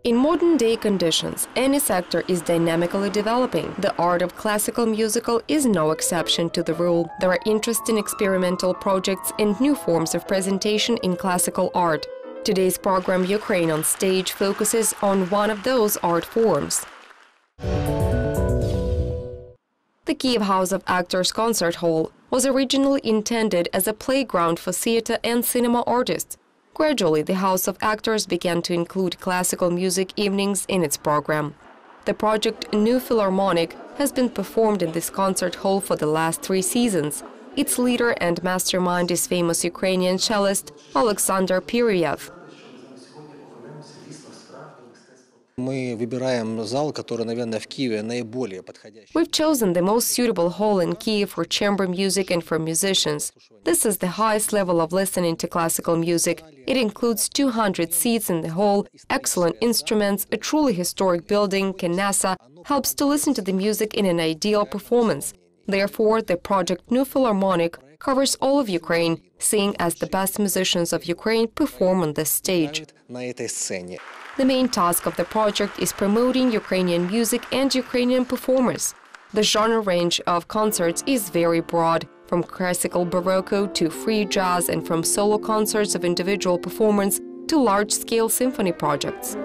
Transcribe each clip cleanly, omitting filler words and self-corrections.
In modern-day conditions, any sector is dynamically developing. The art of classical musical is no exception to the rule. There are interesting experimental projects and new forms of presentation in classical art. Today's program, Ukraine on Stage, focuses on one of those art forms. The Kiev House of Actors Concert Hall was originally intended as a playground for theater and cinema artists. Gradually, the House of Actors began to include classical music evenings in its program. The project New Philharmonic has been performed in this concert hall for the last 3 seasons. Its leader and mastermind is famous Ukrainian cellist Alexander Piriev. We've chosen the most suitable hall in Kiev for chamber music and for musicians. This is the highest level of listening to classical music. It includes 200 seats in the hall, excellent instruments, a truly historic building, Kenesa, helps to listen to the music in an ideal performance. Therefore, the project New Philharmonic covers all of Ukraine, seeing as the best musicians of Ukraine perform on this stage. The main task of the project is promoting Ukrainian music and Ukrainian performers. The genre range of concerts is very broad, from classical Baroque to free jazz and from solo concerts of individual performers to large-scale symphony projects.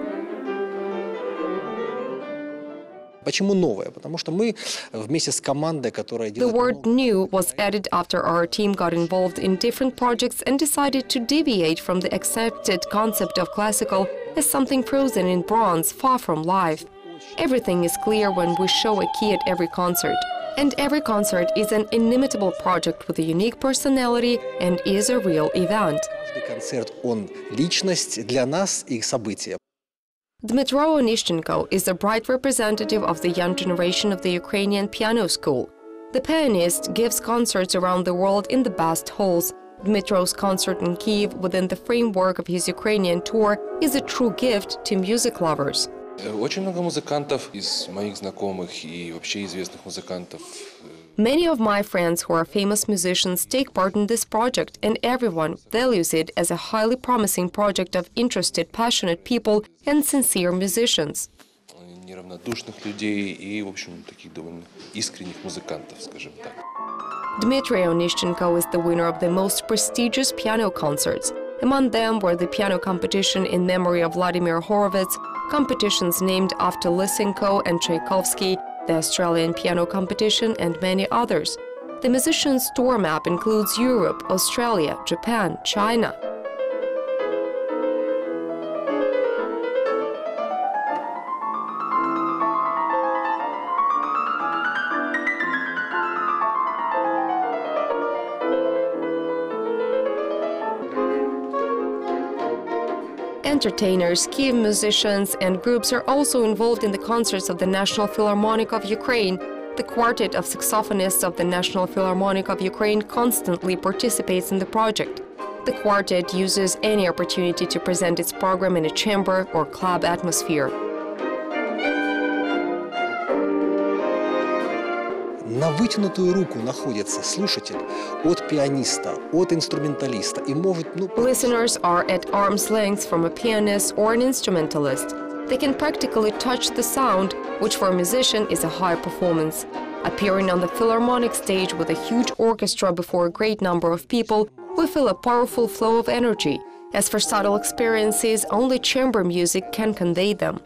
The word "new" was added after our team got involved in different projects and decided to deviate from the accepted concept of classical as something frozen in bronze, far from life. Everything is clear when we show a key at every concert. And every concert is an inimitable project with a unique personality and is a real event. Dmitro Onishchenko is a bright representative of the young generation of the Ukrainian piano school. The pianist gives concerts around the world in the best halls. Dmitro's concert in Kiev within the framework of his Ukrainian tour is a true gift to music lovers. Many of my friends who are famous musicians take part in this project, and everyone values it as a highly promising project of interested, passionate people and sincere musicians. Dmitry Onishchenko is the winner of the most prestigious piano concerts. Among them were the piano competition in memory of Vladimir Horowitz, competitions named after Lysenko and Tchaikovsky, the Australian piano competition, and many others. The musician's tour map includes Europe, Australia, Japan, China. Entertainers, Kiev musicians and groups are also involved in the concerts of the National Philharmonic of Ukraine. The Quartet of saxophonists of the National Philharmonic of Ukraine constantly participates in the project. The quartet uses any opportunity to present its program in a chamber or club atmosphere. На вытянутую руку находится слушатель от пианиста, от инструменталиста и может, Listeners are at arm's length from a pianist or an instrumentalist. They can practically touch the sound, which for a musician is a high performance. Appearing on the Philharmonic stage with a huge orchestra before a great number of people, we feel a powerful flow of energy. As for subtle experiences, only chamber music can convey them.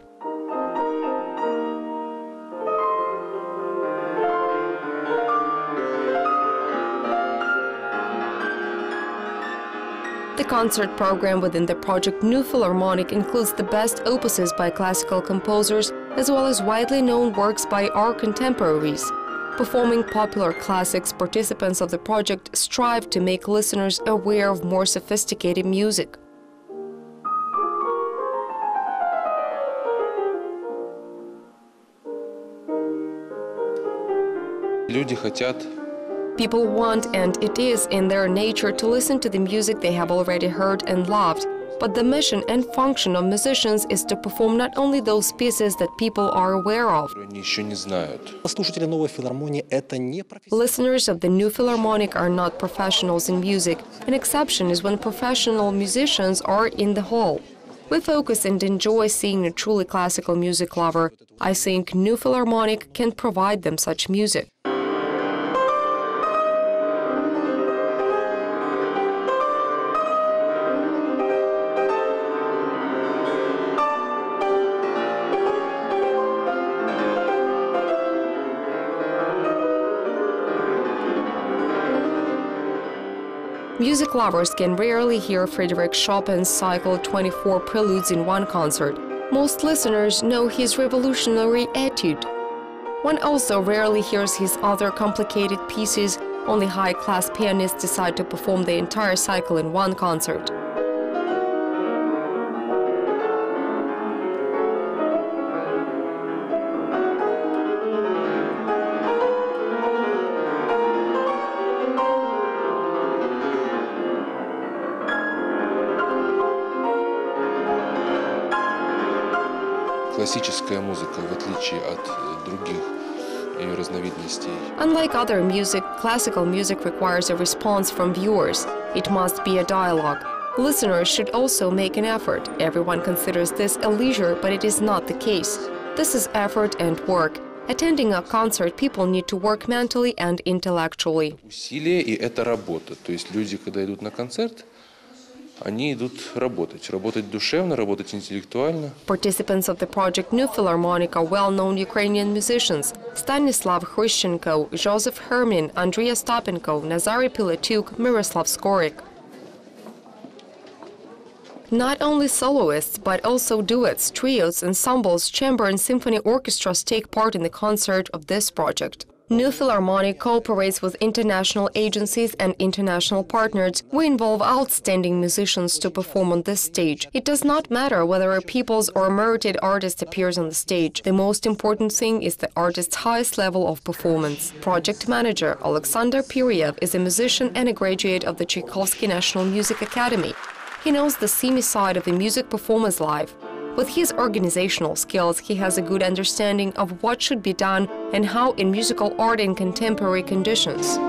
The concert program within the project New Philharmonic includes the best opuses by classical composers, as well as widely known works by our contemporaries. Performing popular classics, participants of the project strive to make listeners aware of more sophisticated music. People want, and it is in their nature, to listen to the music they have already heard and loved, but the mission and function of musicians is to perform not only those pieces that people are aware of. Слушатели новой филармонии — это не Listeners of the New Philharmonic are not professionals in music. An exception is when professional musicians are in the hall. We focus and enjoy seeing a truly classical music lover. I think New Philharmonic can provide them such music. Music lovers can rarely hear Frédéric Chopin's cycle 24 preludes in one concert. Most listeners know his revolutionary etude. One also rarely hears his other complicated pieces. Only high-class pianists decide to perform the entire cycle in one concert. Классическая музыка, в отличие от других ее разновидностей. Unlike other music, classical music requires a response from viewers. It must be a dialogue. Listeners should also make an effort. Everyone considers this a leisure, but it is not the case. This is effort and work. Attending a concert, people need to work mentally and intellectually. Усилие и это работа. То есть люди, когда идут на концерт, они идут работать душевно, работать интеллектуально. Participants of the project New Philharmonic are well-known Ukrainian musicians: Stanislav Hryshchenko, Joseph Hermin, Andrei Ostapenko, Nazary Pilatyuk, Miroslav Skorik. Not only soloists, but also duets, trios, ensembles, chamber and symphony orchestras take part in the concert of this project. New Philharmonic cooperates with international agencies and international partners. We involve outstanding musicians to perform on this stage. It does not matter whether a people's or merited artist appears on the stage. The most important thing is the artist's highest level of performance. Project manager Alexander Piriev is a musician and a graduate of the Tchaikovsky National Music Academy. He knows the seamy side of the music performance life. With his organizational skills, he has a good understanding of what should be done and how in musical art in contemporary conditions.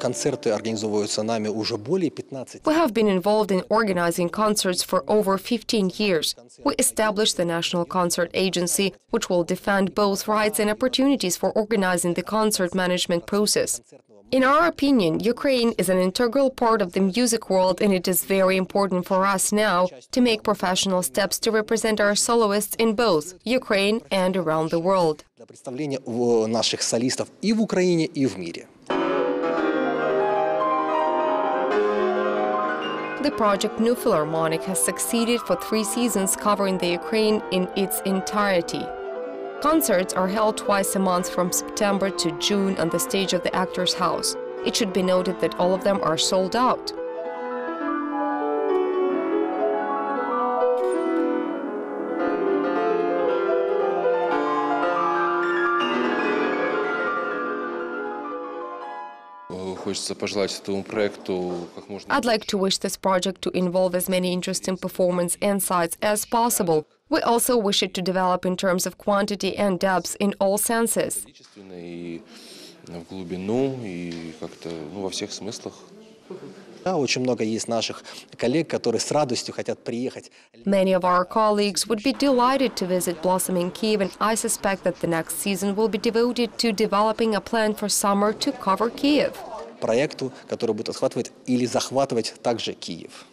Концерты организовываются нами уже более 15 We have been involved in organizing concerts for over 15 years. We established the National Concert Agency, which will defend both rights and opportunities for organizing the concert management process. In our opinion, Ukraine is an integral part of the music world, and it is very important for us now to make professional steps to represent our soloists in both Ukraine and around the world. для представления наших солистов и в Украине, и в мире. The project New Philharmonic has succeeded for 3 seasons covering the Ukraine in its entirety. Concerts are held twice a month from September to June on the stage of the Actors' House. It should be noted that all of them are sold out. Хочется пожелать этому проекту как можно. I'd like to wish this project to involve as many interesting performance insights as possible. We also wish it to develop in terms of quantity and depth in all senses. И в глубину, и как-то, во всех смыслах. Да, очень много есть наших коллег, которые с радостью хотят приехать. Many of our colleagues would be delighted to visit Blossoming Kyiv, and I suspect that the next season will be devoted to developing a plan for summer to cover Kyiv. Проекту, который будет охватывать или захватывать также Киев.